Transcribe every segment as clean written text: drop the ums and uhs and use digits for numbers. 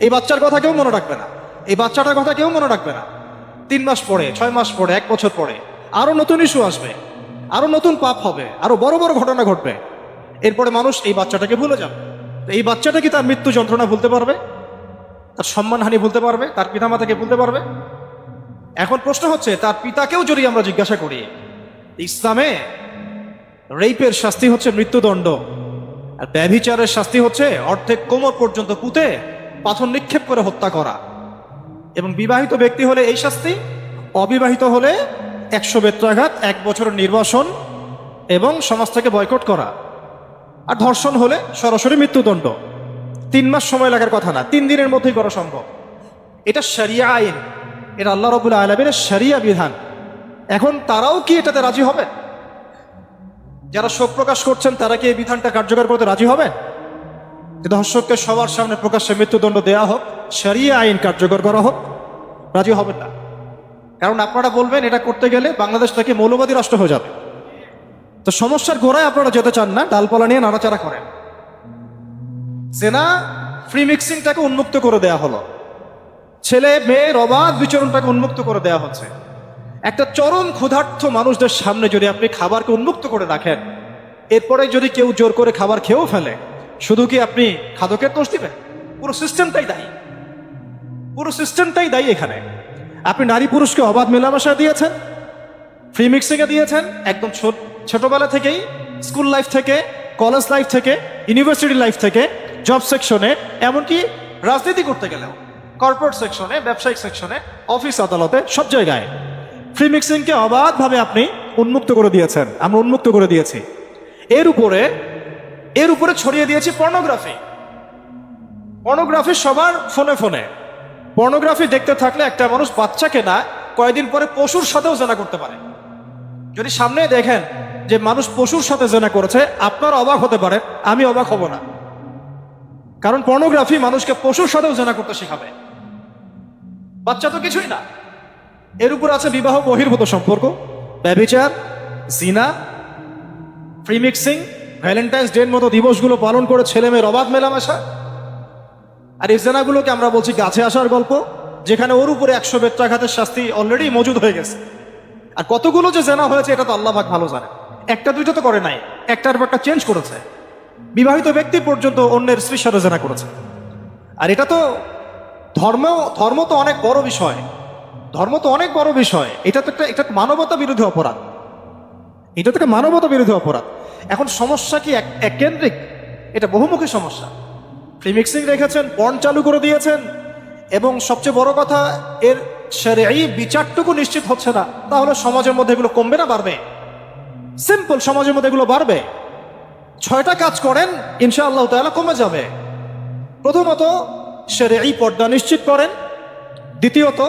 এই বাচ্চার কথা কেউ মনে রাখবে না, এই বাচ্চাটার কথা কেউ মনে রাখবে না। 3 মাস পরে, 6 মাস পরে, 1 বছর পরে আরো নতুন ইস্যু আসবে, আরো নতুন পাপ হবে, আরো বড় বড় ঘটনা ঘটবে। এরপরে মানুষ এই বাচ্চাটাকে ভুলে যাবে। এই বাচ্চাটা কি তার মৃত্যু যন্ত্রণা ভুলতে পারবে? তার সম্মানহানি ভুলতে পারবে? তার পিতামাতাকে ভুলতে পারবে? এখন প্রশ্ন হচ্ছে, তার পিতাকেও যদি আমরা জিজ্ঞাসা করি, ইসলামে রেপের শাস্তি হচ্ছে মৃত্যুদণ্ড, আর ব্যভিচারের শাস্তি হচ্ছে অর্ধেক কোমর পর্যন্ত পুঁতে পাথর নিক্ষেপ করে হত্যা করা। এবং বিবাহিত ব্যক্তি হলে এই শাস্তি, অবিবাহিত হলে 100 বেত্রাঘাত, 1 বছরের নির্বাসন এবং সমাজ থেকে বয়কট করা। আর ধর্ষণ হলে সরাসরি মৃত্যুদণ্ড। 3 মাস সময় লাগার কথা না, 3 দিনের মধ্যেই করা সম্ভব। এটা শরিয়া আইন, এটা আল্লাহ রাব্বুল আলামিনের শরিয়া বিধান। এখন তারাও কি এটাতে রাজি হবে? যারা শোক প্রকাশ করছেন তারা কি এই বিধানটা কার্যকর করতে রাজি হবে? যে ধর্ষককে সবার সামনে প্রকাশ্যে মৃত্যুদণ্ড দেওয়া হোক, শরিয়া আইন কার্যকর করা হোক? রাজি হবেন না। কারণ আপনারা বলবেন এটা করতে গেলে বাংলাদেশ থেকে মৌলবাদী রাষ্ট্র হয়ে যাবে। তো সমস্যার গোড়ায় আপনারা যেতে চান না, ডালপালা নিয়ে নাড়াচাড়া করেন। জেনা ফ্রি মিক্সিংটাকে উন্মুক্ত করে দেয়া হলো, ছেলে মেয়ের অবাধ বিচরণটাকে উন্মুক্ত করে দেওয়া হচ্ছে। একটা চরম ক্ষুধার্ত মানুষদের সামনে যদি আপনি খাবারকে উন্মুক্ত করে রাখেন, এরপরে যদি কেউ জোর করে খাবার খেয়েও ফেলে, শুধু কি আপনি খাদকের দোষ দিবেন? পুরো সিস্টেমটাই দায়ী, পুরো সিস্টেমটাই দায়ী এখানে। আপনি নারী পুরুষকে অবাধ মেলামেশা দিয়েছেন, ফ্রি মিক্সিংয়ে দিয়েছেন, একদম ছোটবেলা থেকেই, স্কুল লাইফ থেকে, কলেজ লাইফ থেকে, ইউনিভার্সিটি লাইফ থেকে, জব সেকশনে, এমনকি রাজনীতি করতে গেলেও কর্পোরেট সেকশনে, ব্যবসায়িক সেকশনে, অফিস আদালতে, সব জায়গায় ফ্রি মিক্সিংকে অবাধভাবে আপনি উন্মুক্ত করে দিয়েছেন, আমরা উন্মুক্ত করে দিয়েছি। এর উপরে ছড়িয়ে দিয়েছি পর্নোগ্রাফি। পর্নোগ্রাফি সবার ফোনে ফোনে। পর্নোগ্রাফি দেখতে থাকলে একটা মানুষ বাচ্চাকে না, কয়েকদিন পরে পশুর সাথেও জেনা করতে পারে। যদি সামনে দেখেন যে মানুষ পশুর সাথে জেনা করেছে, আপনার অবাক হতে পারে, আমি অবাক হব না। কারণ পর্নোগ্রাফি মানুষকে পশুর সাথেও জেনা করতে শেখাবে। বাচ্চা তো কিছুই না। এর উপর আছে বিবাহ বহির্ভূত সম্পর্ক, ব্যভিচার, জিনা, ফ্রি মিক্সিং, ভ্যালেন্টাইন্স ডে মতো দিবসগুলো পালন করে ছেলে মেয়ের অবাধ মেলামেশা। আর এই জেনাগুলোকে আমরা বলছি গাছে আসার গল্প, যেখানে ওর উপরে 100 বেত্রাঘাতের শাস্তি অলরেডি মজুদ হয়ে গেছে। আর কতগুলো যে জেনা হয়েছে এটা তো আল্লাহ পাক ভালো জানে। একটা দুইটা তো করে নাই, একটার পর একটা চেঞ্জ করেছে। বিবাহিত ব্যক্তি পর্যন্ত অন্যের স্ত্রীর সাথে জেনা করেছে। আর এটা তো ধর্ম তো অনেক বড় বিষয়, ধর্ম তো অনেক বড় বিষয়। এটা তো একটা মানবতা বিরোধী অপরাধ, এটা তো একটা মানবতা বিরোধী অপরাধ। এখন সমস্যা কি এক কেন্দ্রিক? এটা বহুমুখী সমস্যা। ফ্রি মিক্সিং রেখেছেন, পর্ন চালু করে দিয়েছেন, এবং সবচেয়ে বড় কথা, এর শরঈ বিচারটুকু নিশ্চিত হচ্ছে না। তাহলে সমাজের মধ্যে এগুলো কমবে না বাড়বে? সিম্পল, সমাজের মধ্যে এগুলো বাড়বে। 6টা কাজ করেন, ইনশাআল্লাহ তাআলা কমে যাবে। প্রথমত শরঈ পর্দা নিশ্চিত করেন, দ্বিতীয়ত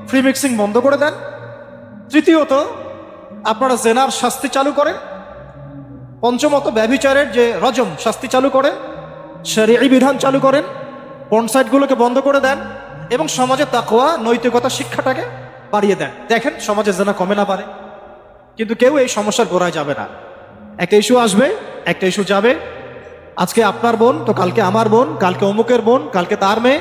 ফ্রি মিক্সিং বন্ধ করে দেন, তৃতীয়ত আপনারা জেনার শাস্তি চালু করেন, পঞ্চমত ব্যভিচারের যে রজম শাস্তি চালু করেন, শরঈ বিধান চালু করেন, পর্ন সাইটগুলোকে বন্ধ করে দেন, এবং সমাজে তাকওয়া নৈতিকতা শিক্ষাটাকে বাড়িয়ে দেন। দেখেন সমাজে জেনা কমে না পারে। কিন্তু কেউ এই সমস্যার গোড়ায় যাবে না। একটা ইস্যু আসবে, একটা ইস্যু যাবে। আজকে আপনার বোন তো কালকে আমার বোন, কালকে অমুকের বোন, কালকে তার মেয়ে,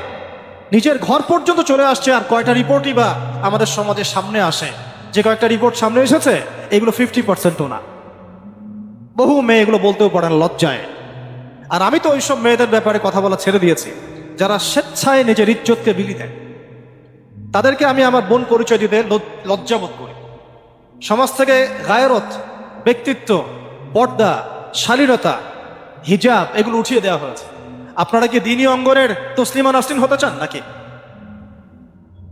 নিজের ঘর পর্যন্ত চলে আসছে। আর কয়টা রিপোর্টই বা আমাদের সমাজের সামনে আসে? যে কয়েকটা রিপোর্ট সামনে এসেছে এগুলো 50%ও না। বহু মেয়ে এগুলো বলতেও পারে না, লজ্জায়। আর আমি তো ওইসব মেয়েদের ব্যাপারে কথা বলা ছেড়ে দিয়েছি, যারা স্বেচ্ছায় নিজের ইজ্জতকে বিলি দেয়। তাদেরকে আমি আমার বোন পরিচয় দিতে লজ্জাবোধ করি। সমাজ থেকে গায়রত, ব্যক্তিত্ব, পর্দা, শালীনতা, হিজাব এগুলো উঠিয়ে দেওয়া হয়েছে। আপনারা কি দ্বীনি অঙ্গনের তসলিমা নাসরিন হতে চান নাকি?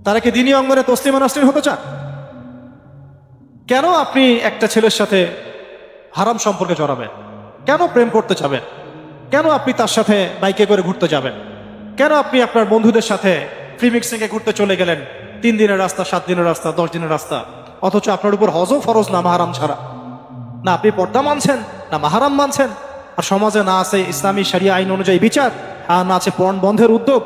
তারা কি দ্বীনি অঙ্গনে তসলিমা নাসরিন হতে চান? কেন আপনি একটা ছেলের সাথে হারাম সম্পর্কে জড়াবেন? কেন প্রেম করতে যাবেন? কেন আপনি তার সাথে বাইকে করে ঘুরতে যাবেন? কেন আপনি আপনার বন্ধুদের সাথে ফ্রি মিক্সিংয়ে ঘুরতে চলে গেলেন? 3 দিনের রাস্তা, 7 দিনের রাস্তা, 10 দিনের রাস্তা, অথচ আপনার উপর হজও ফরজ না মাহারাম ছাড়া। না আপনি পর্দা মানছেন, না মাহারাম মানছেন। আর সমাজে না আছে ইসলামী শরিয়া আইন অনুযায়ী বিচার, আর না আছে পর্ন বন্ধের উদ্যোগ,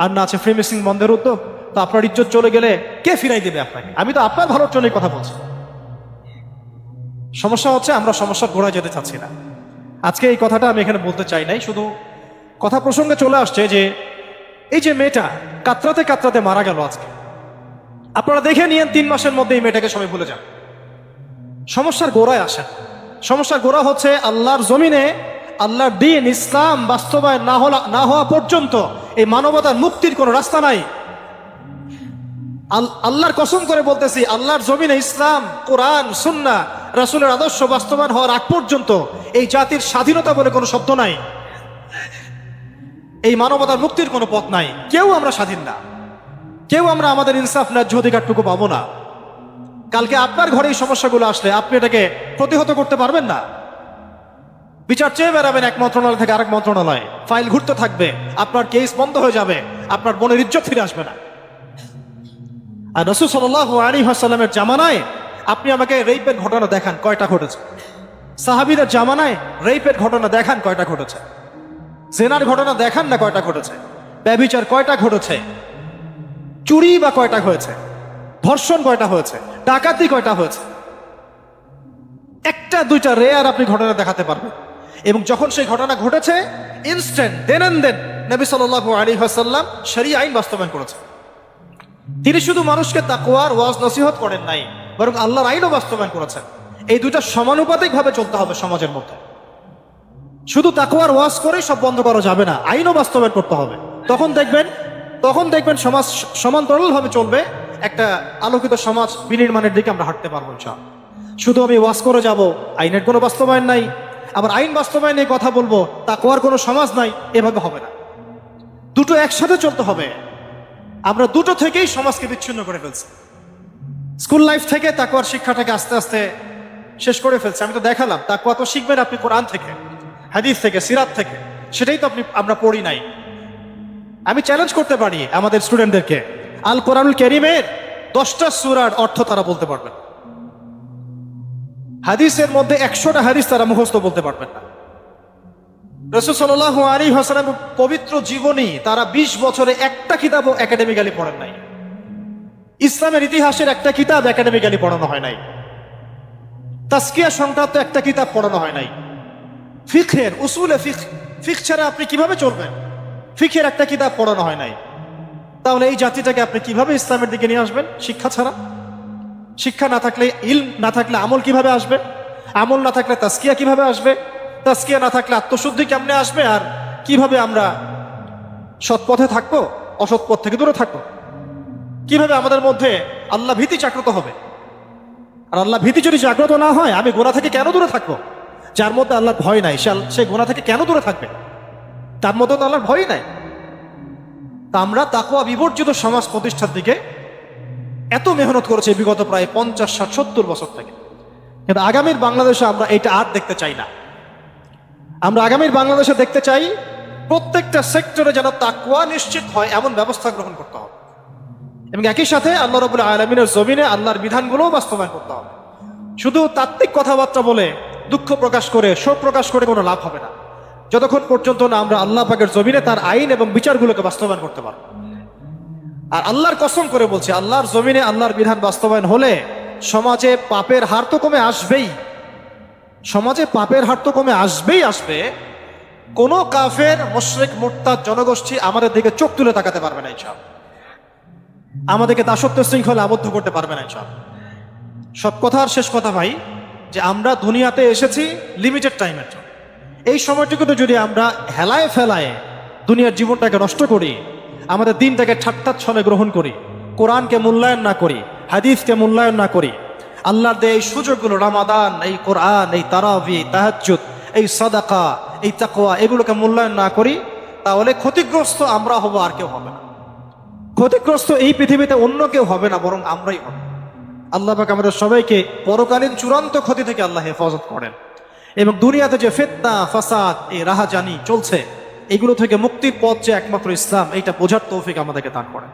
আর না আছে ফ্রি মিক্সিং বন্ধের উদ্যোগ। তো আপনার ইজ্জত চলে গেলে কে ফিরাই দেবে আপনাকে? আমি তো আপনার ভালোর জন্যই কথা বলছি। সমস্যা হচ্ছে আমরা সমস্যার গোড়ায় যেতে চাচ্ছি না। আজকে এই কথাটা আমি এখানে বলতে চাই নাই, শুধু কথা প্রসঙ্গে চলে আসছে যে এই যে মেয়েটা কাতরাতে কাতরাতে মারা গেল আজকে, আপনারা দেখে নিয়েন 3 মাসের মধ্যে এই মেয়েটাকে সবাই ভুলে যান। সমস্যার গোড়ায় আসেন। সমস্যার গোড়া হচ্ছে আল্লাহর জমিনে আল্লাহর দ্বীন ইসলাম বাস্তবায়ন না হওয়া পর্যন্ত এই মানবতার মুক্তির কোনো রাস্তা নাই। আল্লাহর কসম করে বলতেছি, আল্লাহর জমিনে ইসলাম, কোরআন, সুন্নাহ, রাসূলের আদর্শ বাস্তবায়ন হওয়ার আগ পর্যন্ত এই জাতির স্বাধীনতা বলে কোনো শব্দ নাই। এই মানবতার মুক্তির কোনো পথ নাই। কেউ আমরা স্বাধীন না, কেউ আমরা আমাদের ইনসাফ ন্যায্য অধিকারটুকু পাবো না। কালকে আপনার ঘরে এই সমস্যাগুলো আসলে আপনি এটাকে প্রতিহত করতে পারবেন না। বিচার চেয়ে বেড়াবেন এক মন্ত্রণালয় থেকে আরেক মন্ত্রণালয়, ফাইল ঘুরতে থাকবে, আপনার কেস বন্ধ হয়ে যাবে, আপনার বোনের ইজ্জত ফিরে আসবে না। আর রাসূল সাল্লাল্লাহু আলাইহি ওয়াসাল্লামের জামানায় আপনি আমাকে রেপের ঘটনা দেখান কয়টা ঘটেছে? সাহাবীদের জামানায় রেপের ঘটনা দেখান কয়টা ঘটেছে? জেনার ঘটনা দেখান না কয়টা ঘটেছে? ব্যভিচার কয়টা ঘটেছে? চুরি বা কয়টা হয়েছে? ধর্ষণ কয়টা হয়েছে? ডাকাতি কয়টা হয়েছে? একটা দুইটা রেয়ার আপনি ঘটনা দেখাতে পারবেন। এবং যখন সেই ঘটনা ঘটেছে ইনস্ট্যান্ট দেন এন্ড দেন নবী সাল্লাল্লাহু আলাইহি ওয়াসাল্লাম শরীয়ত আইন বাস্তবায়ন করেছেন। তিনি শুধু মানুষকে তাকওয়ার ওয়াজ নসিহত করেন নাই, বরং আল্লাহর আইনও বাস্তবায়ন করেছেন। এই দুইটা সমানুপাতিক ভাবে চলতে হবে সমাজের মধ্যে। শুধু তাকওয়ার ওয়াজ করে সব বন্ধ করা যাবে না, আইনও বাস্তবায়ন করতে হবে। তখন দেখবেন সমাজ সমান্তরাল ভাবে চলবে। একটা আলোকিত সমাজ বিনির্মাণের দিকে আমরা হাঁটতে পারবো ইনশাআল্লাহ। শুধু আমি ওয়াজ করে যাব, আইনের কোনো বাস্তবায়ন নাই, আবার আইন বাস্তবায়নে কথা বলবো, তাকওয়ার কোনো সমাজ নাই, এভাবে হবে না। দুটো একসাথে চলতে হবে। আমরা দুটো থেকেই সমাজকে বিচ্ছিন্ন করে ফেলছি। স্কুল লাইফ থেকে তাকওয়ার শিক্ষাটাকে আস্তে আস্তে শেষ করে ফেলছি। আমি তো দেখালাম তাকওয়া তো শিখবেন আপনি কোরআন থেকে, হাদিস থেকে, সিরাত থেকে, সেটাই তো আমরা পড়ি নাই। আমি চ্যালেঞ্জ করতে পারি আমাদের স্টুডেন্টদেরকে, আল কোরআনুল কারীমের 10টা সূরার অর্থ তারা বলতে পারবেন, হাদিসের মধ্যে 100টা হাদিস তারা মুখস্থ বলতে পারবেন না। রাসূল সাল্লাল্লাহু আলাইহি ওয়াসাল্লামের পবিত্র জীবনী তারা 20 বছরে একটা কিতাবও একাডেমিক্যালি পড়েন নাই। ইসলামের ইতিহাসের একটা কিতাব একাডেমিক্যালি পড়ানো হয় নাই। তাজকিয়া সংক্রান্ত একটা কিতাব পড়ানো হয় নাই। ফিকহের উসুলে ফিকহ ছাড়া আপনি কিভাবে চলবেন? ফিকহের একটা কিতাব পড়ানো হয় নাই। তাহলে এই জাতিটাকে আপনি কিভাবে ইসলামের দিকে নিয়ে আসবেন? শিক্ষা ছাড়া। শিক্ষা না থাকলে, ইলম না থাকলে আমল কিভাবে আসবে? আমল না থাকলে তাজকিয়া কিভাবে আসবে? তাজকিয়া না থাকলে আত্মশুদ্ধি কেমনে আসবে? আর কিভাবে আমরা সৎ পথে থাকবো, অসৎ পথ থেকে দূরে থাকবো? কিভাবে আমাদের মধ্যে আল্লাহ ভীতি জাগ্রত হবে? আর আল্লাহ ভীতি যদি জাগ্রত না হয়, আমি গোনা থেকে কেন দূরে থাকবো? যার মধ্যে আল্লাহর ভয় নাই সে গোনা থেকে কেন দূরে থাকবে? তার মধ্যে তো আল্লাহর ভয় নাই। তা আমরা তাকওয়া বিবর্জিত সমাজ প্রতিষ্ঠার দিকে এত মেহনত করেছে বিগত প্রায় 50, 60, 70 বছর থেকে। কিন্তু আগামীর বাংলাদেশে আমরা এটা আর দেখতে চাই না। আমরা আগামীর বাংলাদেশে দেখতে চাই প্রত্যেকটা সেক্টরে যেন তাকওয়া নিশ্চিত হয় এমন ব্যবস্থা গ্রহণ করতে হবে, এবং একই সাথে আল্লাহ রাব্বুল আলামিনের জমিনে আল্লাহর বিধানগুলোও বাস্তবায়ন করতে হবে। শুধু তাত্ত্বিক কথাবার্তা বলে, দুঃখ প্রকাশ করে, শোক প্রকাশ করে কোনো লাভ হবে না, যতক্ষণ পর্যন্ত না আমরা আল্লাহ পাকের জমিনে তার আইন এবং বিচারগুলোকে বাস্তবায়ন করতে পারব। আর আল্লাহর কসম করে বলছি, আল্লাহর জমিনে আল্লাহর বিধান বাস্তবায়ন হলে সমাজে পাপের হার তো কমে আসবেই। সমাজে পাপের হার তো কমে আসবে। কোনো কাফের, মুশরিক, মুরতাদ জনগোষ্ঠী আমাদের দিকে চোখ তুলে তাকাতে পারবে না ইনশাআল্লাহ। আমাদেরকে দাসত্ব শৃঙ্খলে আবদ্ধ করতে পারবে না ইনশাআল্লাহ। সব কথার শেষ কথা ভাই, যে আমরা দুনিয়াতে এসেছি লিমিটেড টাইমের জন্য। এই সময়টুকুতে যদি আমরা হেলায় ফেলায় দুনিয়ার জীবনটাকে নষ্ট করি, আমাদের দিনটাকে ঠাট্টা ছলে গ্রহণ করি, কোরআনকে মূল্যায়ন না করি, হাদিসকে মূল্যায়ন না করি, আল্লাহর দেয় এই সুযোগগুলো, রমাদান, এই কোরআন, এই তারাবি, তাহাজ্জুদ, এই সাদাকা, এই তাকওয়া, এগুলোকে মূল্যায়ন না করি, তাহলে ক্ষতিগ্রস্ত আমরা হব, আর কেউ হবে না। ক্ষতিগ্রস্ত এই পৃথিবীতে অন্য কেউ হবে না, বরং আমরাই হব। আল্লাহ পাক আমাদের সবাইকে পরকালীন চূড়ান্ত ক্ষতি থেকে আল্লাহ হেফাজত করেন, এবং দুনিয়াতে যে ফিতনা, ফাসাদ, এই রাহাজানি চলছে, এগুলো থেকে মুক্তির পথ যে একমাত্র ইসলাম, এইটা বোঝার তৌফিক আমাদেরকে দান করেন।